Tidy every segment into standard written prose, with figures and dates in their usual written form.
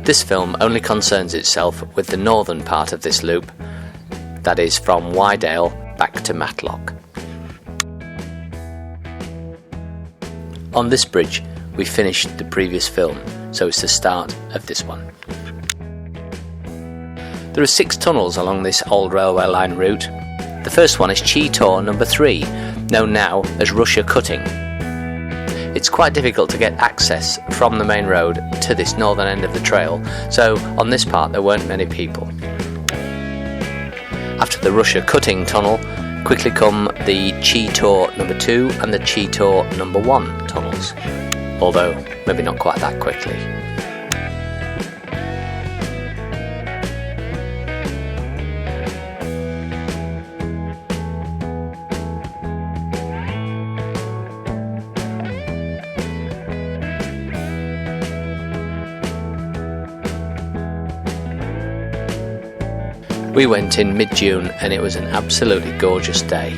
This film only concerns itself with the northern part of this loop, that is from Wyedale back to Matlock. On this bridge we finished the previous film, so it's the start of this one. There are 6 tunnels along this old railway line route. The first one is Cheetah number 3, known now as Russia Cutting. It's quite difficult to get access from the main road to this northern end of the trail, so on this part there weren't many people. After the Russia Cutting tunnel, quickly come the Cheetah number 2 and the Cheetah number 1 tunnels, although maybe not quite that quickly. We went in mid-June and it was an absolutely gorgeous day.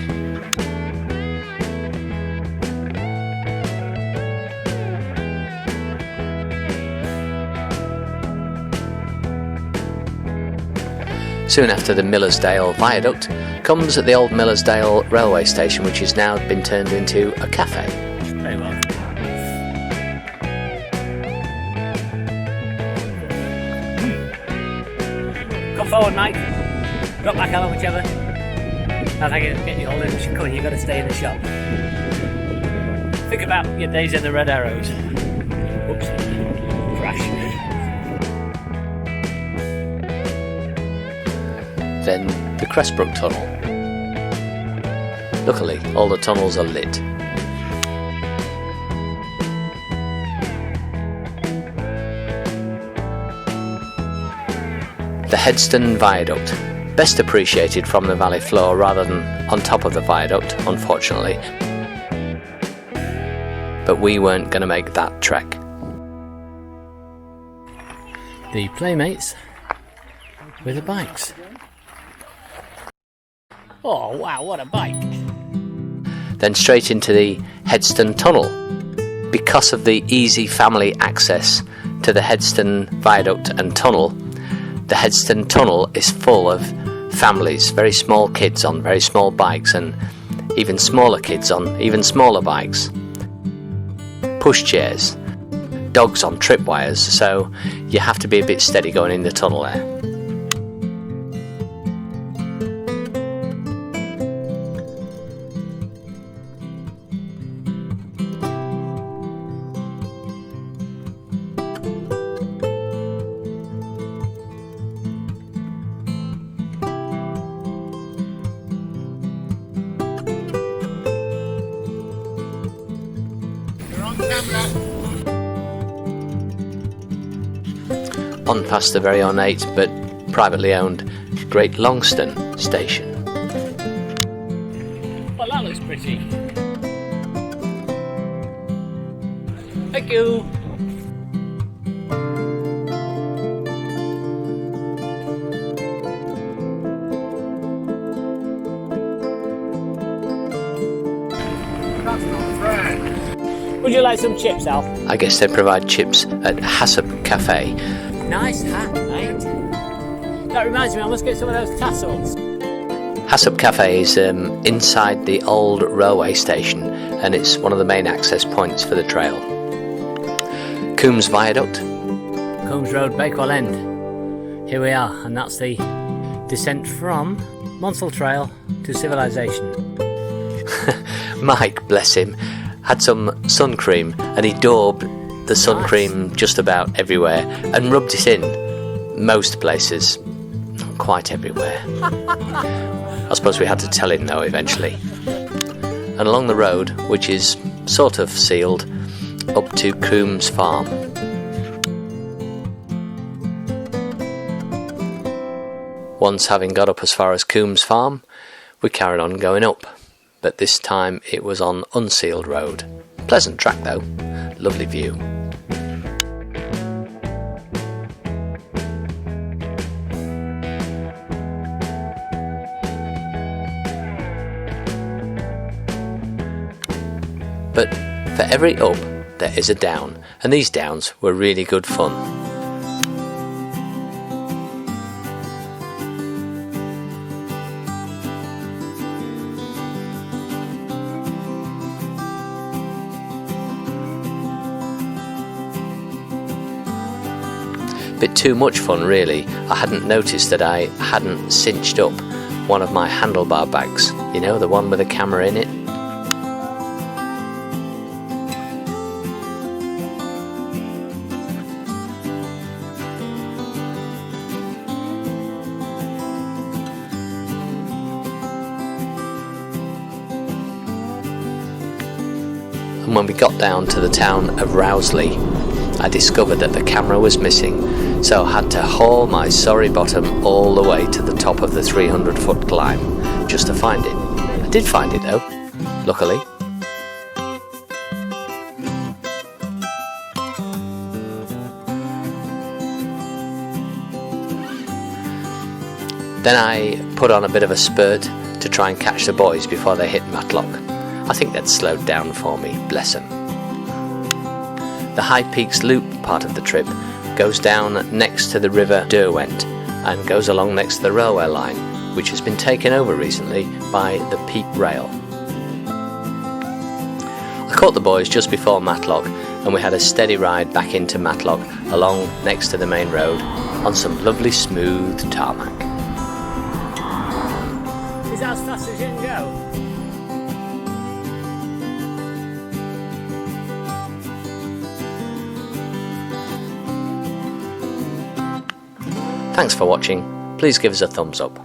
Soon after the Millersdale Viaduct comes the old Millersdale railway station, which has now been turned into a cafe. Very well. Come forward, Mike. Drop back, Alan, whichever. I think it'll get you all in. Come on, you've got to stay in the shop. Think about your days in the Red Arrows. Oops. Crash. Then the Cressbrook Tunnel. Luckily, all the tunnels are lit. The Headstone Viaduct, best appreciated from the valley floor rather than on top of the viaduct, unfortunately. But we weren't going to make that trek. The Playmates with the bikes. Oh wow, what a bike! Then straight into the Headstone Tunnel. Because of the easy family access to the Headstone Viaduct and Tunnel, the Headstone Tunnel is full of families, very small kids on very small bikes and even smaller kids on even smaller bikes. Pushchairs, dogs on tripwires, so you have to be a bit steady going in the tunnel there. On past the very ornate but privately owned Great Longston station. Well, that looks pretty. Thank you. That's not fair. Would you like some chips, Al? I guess they provide chips at Hassop Cafe. Nice hat, mate. That reminds me, I must get some of those tassels. Hassop Cafe is inside the old railway station and it's one of the main access points for the trail. Coombs Viaduct. Coombs Road, Bakewell End. Here we are, and that's the descent from Monsal Trail to civilization. Mike, bless him, had some sun cream and he daubed the sun cream just about everywhere and rubbed it in most places, not quite everywhere. I suppose we had to tell him though eventually. And along the road, which is sort of sealed, up to Coombs Farm. Once having got up as far as Coombs Farm, we carried on going up, but this time it was on unsealed road. Pleasant track though, lovely view. But for every up, there is a down, and these downs were really good fun. A bit too much fun really. I hadn't noticed that I hadn't cinched up one of my handlebar bags, you know, the one with a camera in it. And when we got down to the town of Rowsley, I discovered that the camera was missing, so I had to haul my sorry bottom all the way to the top of the 300-foot climb just to find it. I did find it though, luckily. Then I put on a bit of a spurt to try and catch the boys before they hit Matlock. I think they'd slowed down for me, bless them. The High Peaks Loop part of the trip goes down next to the River Derwent and goes along next to the railway line, which has been taken over recently by the Peak Rail. I caught the boys just before Matlock and we had a steady ride back into Matlock along next to the main road on some lovely smooth tarmac. Is that as fast as you can go? Thanks for watching. Please give us a thumbs up.